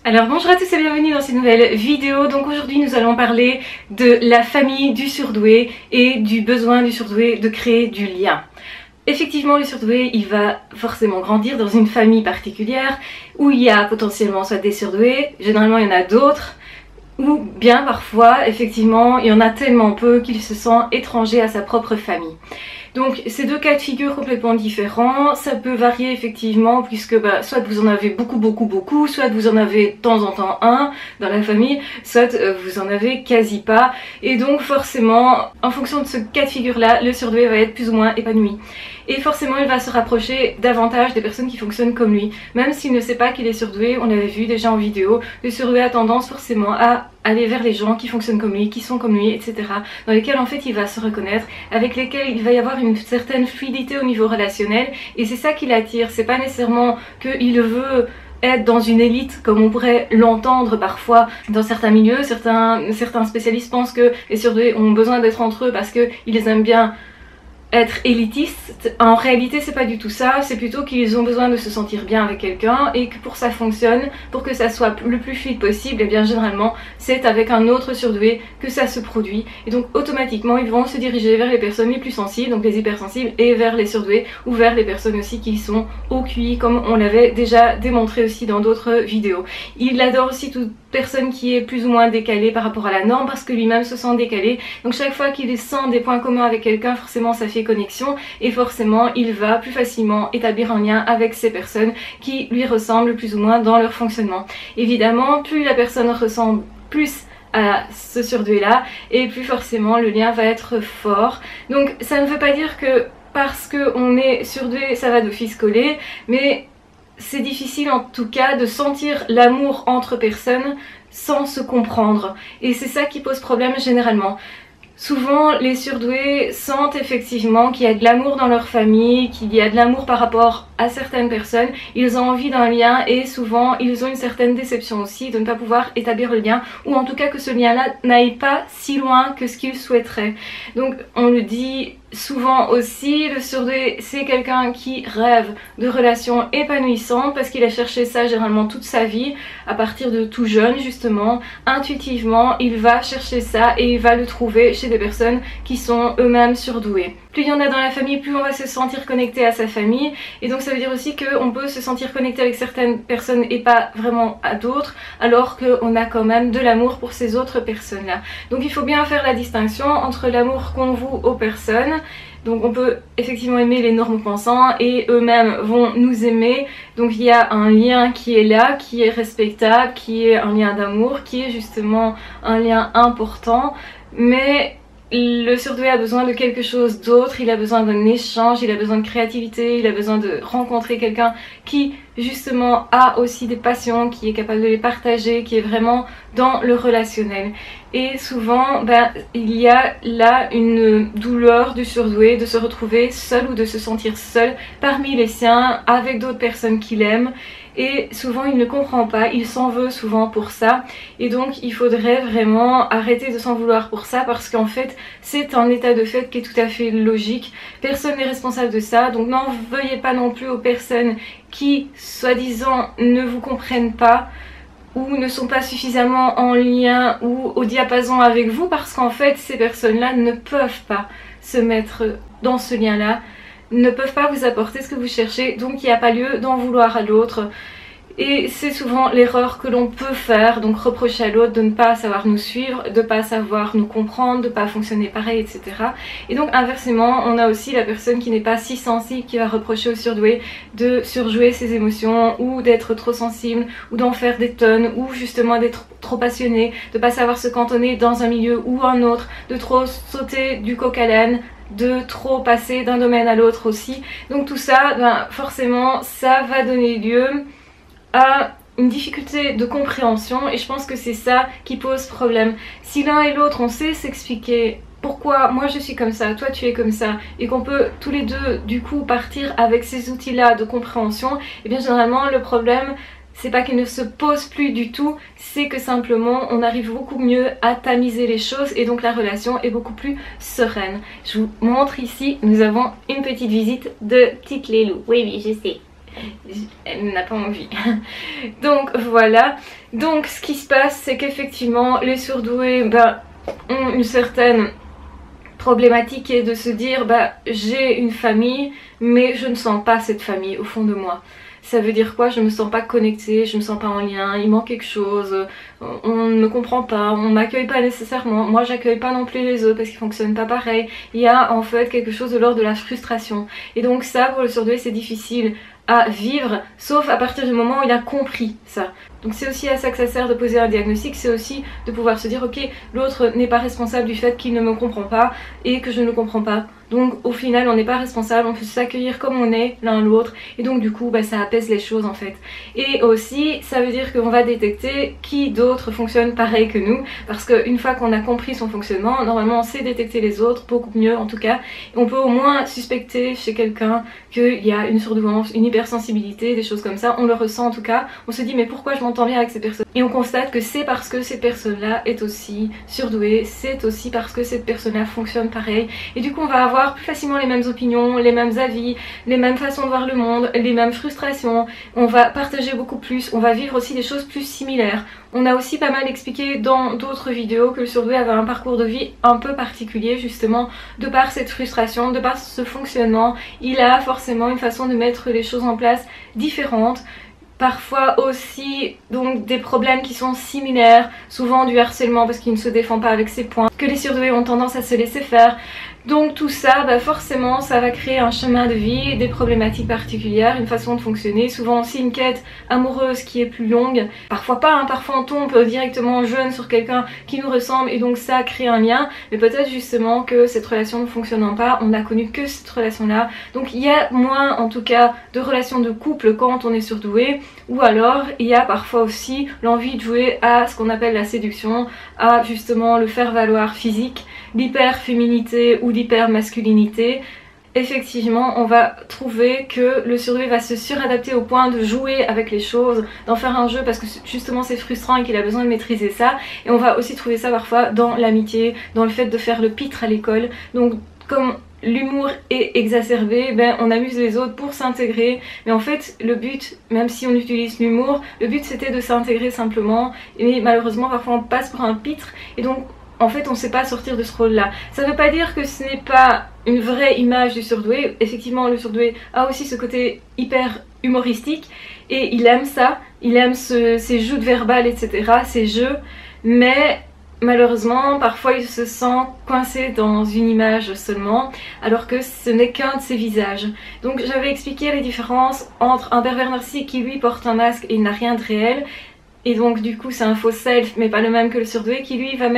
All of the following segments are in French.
Alors bonjour à tous et bienvenue dans cette nouvelle vidéo. Donc aujourd'hui nous allons parler de la famille du surdoué et du besoin du surdoué de créer du lien. Effectivement, le surdoué, il va forcément grandir dans une famille particulière où il y a potentiellement soit des surdoués, généralement il y en a d'autres, ou bien parfois, effectivement, il y en a tellement peu qu'il se sent étranger à sa propre famille. Donc ces deux cas de figure complètement différents, ça peut varier effectivement puisque soit vous en avez beaucoup, soit vous en avez de temps en temps un dans la famille, soit vous en avez quasi pas. Et donc forcément, en fonction de ce cas de figure là, le surdoué va être plus ou moins épanoui. Et forcément il va se rapprocher davantage des personnes qui fonctionnent comme lui. Même s'il ne sait pas qu'il est surdoué, on l'avait vu déjà en vidéo, le surdoué a tendance forcément à aller vers les gens qui fonctionnent comme lui, qui sont comme lui, etc. Dans lesquels en fait il va se reconnaître, avec lesquels il va y avoir une certaine fluidité au niveau relationnel. Et c'est ça qui l'attire, c'est pas nécessairement qu'il veut être dans une élite comme on pourrait l'entendre parfois dans certains milieux. Certains spécialistes pensent que les surdoués ont besoin d'être entre eux parce qu'ils aiment bien être élitiste. En réalité c'est pas du tout ça, c'est plutôt qu'ils ont besoin de se sentir bien avec quelqu'un et que pour que ça fonctionne, pour que ça soit le plus fluide possible, et bien généralement c'est avec un autre surdoué que ça se produit. Et donc automatiquement ils vont se diriger vers les personnes les plus sensibles, donc les hypersensibles, et vers les surdoués ou vers les personnes aussi qui sont au QI comme on l'avait déjà démontré aussi dans d'autres vidéos. Il adore aussi toute personne qui est plus ou moins décalée par rapport à la norme parce que lui-même se sent décalé. Donc chaque fois qu'il sent des points communs avec quelqu'un, forcément ça fait connexion et forcément il va plus facilement établir un lien avec ces personnes qui lui ressemblent plus ou moins dans leur fonctionnement. Évidemment, plus la personne ressemble plus à ce surdoué là et plus forcément le lien va être fort. Donc ça ne veut pas dire que parce qu'on est surdoué ça va d'office coller, mais c'est difficile en tout cas de sentir l'amour entre personnes sans se comprendre. Et c'est ça qui pose problème généralement. Souvent, les surdoués sentent effectivement qu'il y a de l'amour dans leur famille, qu'il y a de l'amour par rapport à certaines personnes. Ils ont envie d'un lien et souvent, ils ont une certaine déception aussi de ne pas pouvoir établir le lien ou en tout cas que ce lien-là n'aille pas si loin que ce qu'ils souhaiteraient. Donc, on le dit souvent aussi, le surdoué c'est quelqu'un qui rêve de relations épanouissantes parce qu'il a cherché ça généralement toute sa vie, à partir de tout jeune justement. Intuitivement il va chercher ça et il va le trouver chez des personnes qui sont eux-mêmes surdouées. Plus il y en a dans la famille, plus on va se sentir connecté à sa famille, et donc ça veut dire aussi qu'on peut se sentir connecté avec certaines personnes et pas vraiment à d'autres, alors qu'on a quand même de l'amour pour ces autres personnes là. Donc il faut bien faire la distinction entre l'amour qu'on voue aux personnes. Donc on peut effectivement aimer les normes pensants et eux-mêmes vont nous aimer. Donc il y a un lien qui est là, qui est respectable, qui est un lien d'amour, qui est justement un lien important. Mais le surdoué a besoin de quelque chose d'autre, il a besoin d'un échange, il a besoin de créativité, il a besoin de rencontrer quelqu'un qui justement a aussi des passions, qui est capable de les partager, qui est vraiment dans le relationnel. Et souvent il y a là une douleur du surdoué de se retrouver seul ou de se sentir seul parmi les siens avec d'autres personnes qu'il aime. Et souvent il ne comprend pas, il s'en veut souvent pour ça. Et donc il faudrait vraiment arrêter de s'en vouloir pour ça parce qu'en fait c'est un état de fait qui est tout à fait logique. Personne n'est responsable de ça, donc n'en veuillez pas non plus aux personnes qui soi-disant ne vous comprennent pas ou ne sont pas suffisamment en lien ou au diapason avec vous, parce qu'en fait ces personnes-là ne peuvent pas se mettre dans ce lien-là, ne peuvent pas vous apporter ce que vous cherchez, donc il n'y a pas lieu d'en vouloir à l'autre. Et c'est souvent l'erreur que l'on peut faire, donc reprocher à l'autre de ne pas savoir nous suivre, de ne pas savoir nous comprendre, de ne pas fonctionner pareil, etc. Et donc inversement, on a aussi la personne qui n'est pas si sensible qui va reprocher au surdoué de surjouer ses émotions ou d'être trop sensible ou d'en faire des tonnes ou justement d'être trop passionné, de ne pas savoir se cantonner dans un milieu ou un autre, de trop sauter du coq à l'âne, de trop passer d'un domaine à l'autre aussi. Donc tout ça, forcément, ça va donner lieu à une difficulté de compréhension et je pense que c'est ça qui pose problème. Si l'un et l'autre on sait s'expliquer pourquoi moi je suis comme ça, toi tu es comme ça, et qu'on peut tous les deux du coup partir avec ces outils là de compréhension, et bien généralement le problème c'est pas qu'il ne se pose plus du tout, c'est que simplement on arrive beaucoup mieux à tamiser les choses et donc la relation est beaucoup plus sereine. Je vous montre ici, nous avons une petite visite de petite Lélou. Oui, je sais. Elle n'a pas envie. Donc voilà, Donc ce qui se passe, c'est qu'effectivement les surdoués ont une certaine problématique qui est de se dire j'ai une famille mais je ne sens pas cette famille au fond de moi. Ça veut dire quoi? Je me sens pas connectée, je me sens pas en lien, il manque quelque chose, on ne me comprend pas, on m'accueille pas nécessairement, moi j'accueille pas non plus les autres parce qu'ils fonctionnent pas pareil. Il y a en fait quelque chose de l'ordre de la frustration. Et donc ça, pour le surdoué, c'est difficile à vivre, sauf à partir du moment où il a compris ça. Donc c'est aussi à ça que ça sert de poser un diagnostic, c'est aussi de pouvoir se dire ok, l'autre n'est pas responsable du fait qu'il ne me comprend pas et que je ne le comprends pas. Donc au final on n'est pas responsable, on peut s'accueillir comme on est l'un l'autre et donc du coup ça apaise les choses en fait. Et aussi ça veut dire qu'on va détecter qui d'autre fonctionne pareil que nous, parce qu'une fois qu'on a compris son fonctionnement, normalement on sait détecter les autres beaucoup mieux en tout cas, et on peut au moins suspecter chez quelqu'un qu'il y a une surdouance, une hypersensibilité, des choses comme ça, on le ressent en tout cas, on se dit mais pourquoi je m'entends bien avec ces personnes, et on constate que c'est parce que cette personne là est aussi surdouée, c'est aussi parce que cette personne là fonctionne pareil, et du coup on va avoir plus facilement les mêmes opinions, les mêmes avis, les mêmes façons de voir le monde, les mêmes frustrations, on va partager beaucoup plus, on va vivre aussi des choses plus similaires. On a aussi pas mal expliqué dans d'autres vidéos que le surdoué avait un parcours de vie un peu particulier justement de par cette frustration, de par ce fonctionnement, il a forcément une façon de mettre les choses en place différentes. Parfois aussi donc des problèmes qui sont similaires, souvent du harcèlement parce qu'il ne se défend pas avec ses poings, que les surdoués ont tendance à se laisser faire. Donc tout ça, forcément ça va créer un chemin de vie, des problématiques particulières, une façon de fonctionner, souvent aussi une quête amoureuse qui est plus longue. Parfois pas, parfois on tombe directement jeune sur quelqu'un qui nous ressemble et donc ça crée un lien, mais peut-être justement que cette relation ne fonctionnant pas, on n'a connu que cette relation là. Donc il y a moins en tout cas de relations de couple quand on est surdoué, ou alors il y a parfois aussi l'envie de jouer à ce qu'on appelle la séduction, à justement le faire valoir physique, l'hyper-féminité ou l'hyper-masculinité. Effectivement, on va trouver que le surdoué va se suradapter au point de jouer avec les choses, d'en faire un jeu parce que justement c'est frustrant et qu'il a besoin de maîtriser ça. Et on va aussi trouver ça parfois dans l'amitié, dans le fait de faire le pitre à l'école. Donc comme l'humour est exacerbé, on amuse les autres pour s'intégrer, mais en fait le but, même si on utilise l'humour, le but c'était de s'intégrer simplement, et malheureusement parfois on passe pour un pitre et donc en fait on ne sait pas sortir de ce rôle là. Ça ne veut pas dire que ce n'est pas une vraie image du surdoué, effectivement le surdoué a aussi ce côté hyper humoristique et il aime ça, il aime ses joutes verbales etc, ses jeux, mais malheureusement parfois il se sent coincé dans une image seulement alors que ce n'est qu'un de ses visages. Donc j'avais expliqué les différences entre un pervers narcissique qui lui porte un masque et n'a rien de réel, et donc du coup c'est un faux self mais pas le même que le surdoué qui lui va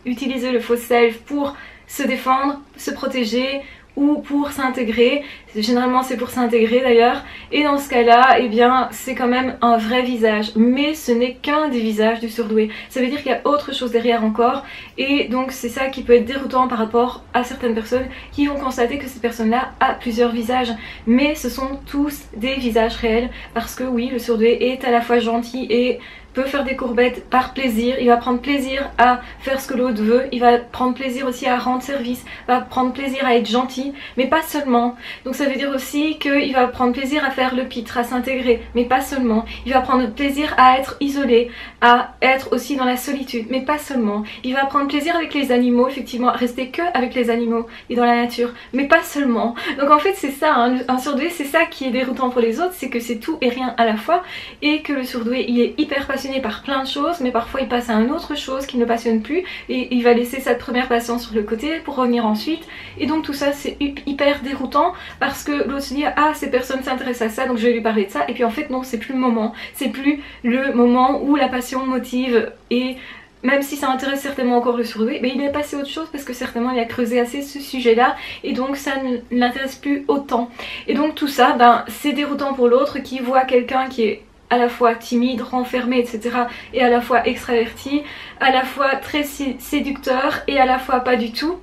utiliser le faux self pour se défendre, se protéger ou pour s'intégrer. Généralement c'est pour s'intégrer d'ailleurs, et dans ce cas là c'est quand même un vrai visage, mais ce n'est qu'un des visages du surdoué. Ça veut dire qu'il y a autre chose derrière encore, et donc c'est ça qui peut être déroutant par rapport à certaines personnes qui vont constater que cette personne là a plusieurs visages, mais ce sont tous des visages réels, parce que oui, le surdoué est à la fois gentil et peut faire des courbettes par plaisir, il va prendre plaisir à faire ce que l'autre veut, il va prendre plaisir aussi à rendre service, va prendre plaisir à être gentil, mais pas seulement. Donc ça veut dire aussi qu'il va prendre plaisir à faire le pitre, à s'intégrer, mais pas seulement. Il va prendre plaisir à être isolé, à être aussi dans la solitude, mais pas seulement. Il va prendre plaisir avec les animaux, effectivement, à rester que avec les animaux et dans la nature, mais pas seulement. Donc en fait c'est ça, un surdoué, c'est ça qui est déroutant pour les autres, c'est que c'est tout et rien à la fois, et que le surdoué il est hyper passionné par plein de choses, mais parfois il passe à une autre chose qui ne le passionne plus et il va laisser cette première passion sur le côté pour revenir ensuite, et donc tout ça c'est hyper déroutant parce que l'autre se dit ah ces personnes s'intéressent à ça donc je vais lui parler de ça, et puis en fait non, c'est plus le moment, c'est plus le moment où la passion motive, et même si ça intéresse certainement encore le surdoué, mais il est passé à autre chose parce que certainement il a creusé assez ce sujet là et donc ça ne l'intéresse plus autant, et donc tout ça c'est déroutant pour l'autre qui voit quelqu'un qui est à la fois timide, renfermé, etc. et à la fois extraverti, à la fois très séducteur et à la fois pas du tout.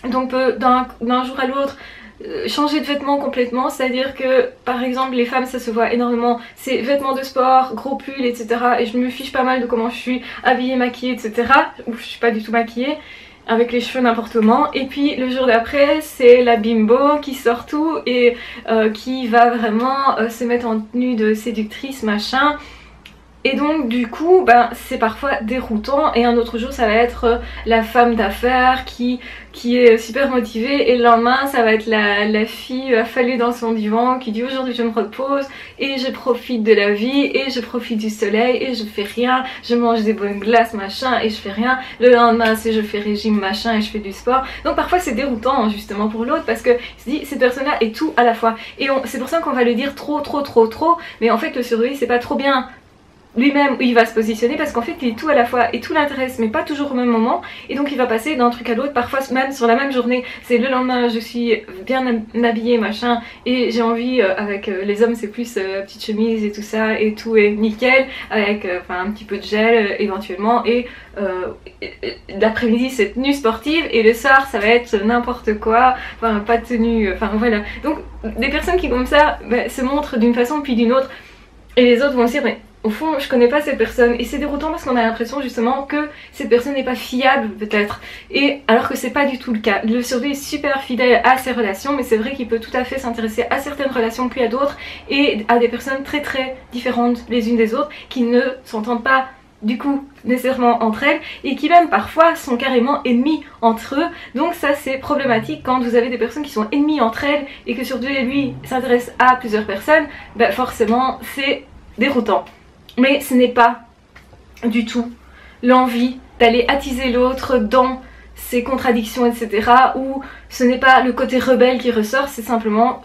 Donc peut d'un jour à l'autre changer de vêtements complètement, c'est-à-dire que par exemple les femmes ça se voit énormément, c'est vêtements de sport, gros pulls, etc. et je me fiche pas mal de comment je suis habillée, maquillée, etc. ou je suis pas du tout maquillée, avec les cheveux n'importe comment, et puis le jour d'après c'est la bimbo qui sort tout et qui va vraiment se mettre en tenue de séductrice machin. Et donc du coup ben, c'est parfois déroutant, et un autre jour ça va être la femme d'affaires qui est super motivée, et le lendemain ça va être la fille affalée dans son divan qui dit aujourd'hui je me repose et je profite de la vie et je profite du soleil et je fais rien, je mange des bonnes glaces machin et je fais rien. Le lendemain c'est je fais régime machin et je fais du sport. Donc parfois c'est déroutant hein, justement pour l'autre, parce que il se dit cette personne là est tout à la fois, et c'est pour ça qu'on va le dire trop, mais en fait le surdoué c'est pas trop bien lui-même où il va se positionner, parce qu'en fait il est tout à la fois et tout l'intéresse mais pas toujours au même moment, et donc il va passer d'un truc à l'autre, parfois même sur la même journée. C'est le lendemain je suis bien habillée machin et j'ai envie avec les hommes c'est plus petite chemise et tout ça et tout est nickel avec un petit peu de gel éventuellement, et l'après-midi c'est tenue sportive et le soir ça va être n'importe quoi, enfin pas de tenue, enfin voilà. Donc des personnes qui comme ça se montrent d'une façon puis d'une autre, et les autres vont se dire mais au fond je connais pas cette personne, et c'est déroutant parce qu'on a l'impression justement que cette personne n'est pas fiable peut-être, et alors que c'est pas du tout le cas. Le surdoué est super fidèle à ses relations, mais c'est vrai qu'il peut tout à fait s'intéresser à certaines relations puis à d'autres, et à des personnes très différentes les unes des autres qui ne s'entendent pas du coup nécessairement entre elles, et qui même parfois sont carrément ennemis entre eux. Donc ça c'est problématique quand vous avez des personnes qui sont ennemies entre elles et que surdoué lui s'intéresse à plusieurs personnes, forcément c'est déroutant. Mais ce n'est pas du tout l'envie d'aller attiser l'autre dans ses contradictions etc, ou ce n'est pas le côté rebelle qui ressort, c'est simplement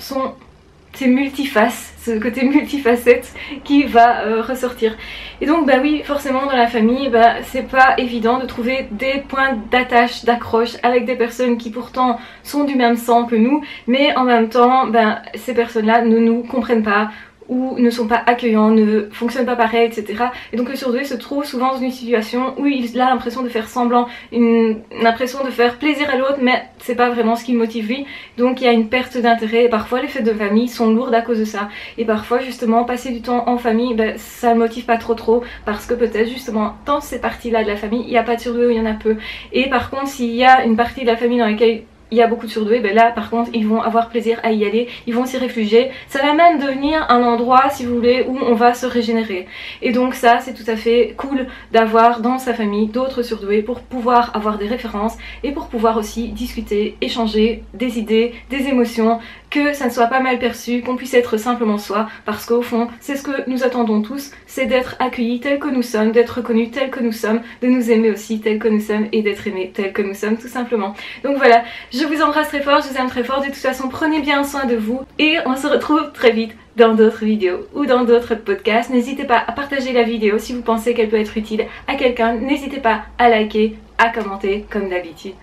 ses multifaces, ce côté multifacette qui va ressortir. Et donc oui forcément dans la famille c'est pas évident de trouver des points d'attache, d'accroche avec des personnes qui pourtant sont du même sang que nous, mais en même temps ces personnes là ne nous comprennent pas ou ne sont pas accueillants, ne fonctionnent pas pareil, etc. Et donc le surdoué se trouve souvent dans une situation où il a l'impression de faire semblant, une impression de faire plaisir à l'autre, mais c'est pas vraiment ce qui le motive lui. Donc il y a une perte d'intérêt, et parfois les fêtes de famille sont lourdes à cause de ça. Et parfois justement passer du temps en famille, ça le motive pas trop, parce que peut-être justement dans ces parties-là de la famille, il n'y a pas de surdoué ou il y en a peu. Et par contre s'il y a une partie de la famille dans laquelle il y a beaucoup de surdoués, là par contre ils vont avoir plaisir à y aller, ils vont s'y réfugier, ça va même devenir un endroit si vous voulez où on va se régénérer. Et donc ça c'est tout à fait cool d'avoir dans sa famille d'autres surdoués pour pouvoir avoir des références et pour pouvoir aussi discuter, échanger des idées, des émotions, que ça ne soit pas mal perçu, qu'on puisse être simplement soi, parce qu'au fond c'est ce que nous attendons tous, c'est d'être accueillis tels que nous sommes, d'être reconnus tels que nous sommes, de nous aimer aussi tels que nous sommes et d'être aimés tels que nous sommes tout simplement. Donc voilà, je vous embrasse très fort, je vous aime très fort, de toute façon prenez bien soin de vous et on se retrouve très vite dans d'autres vidéos ou dans d'autres podcasts. N'hésitez pas à partager la vidéo si vous pensez qu'elle peut être utile à quelqu'un, n'hésitez pas à liker, à commenter comme d'habitude.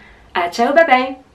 Ciao, bye bye.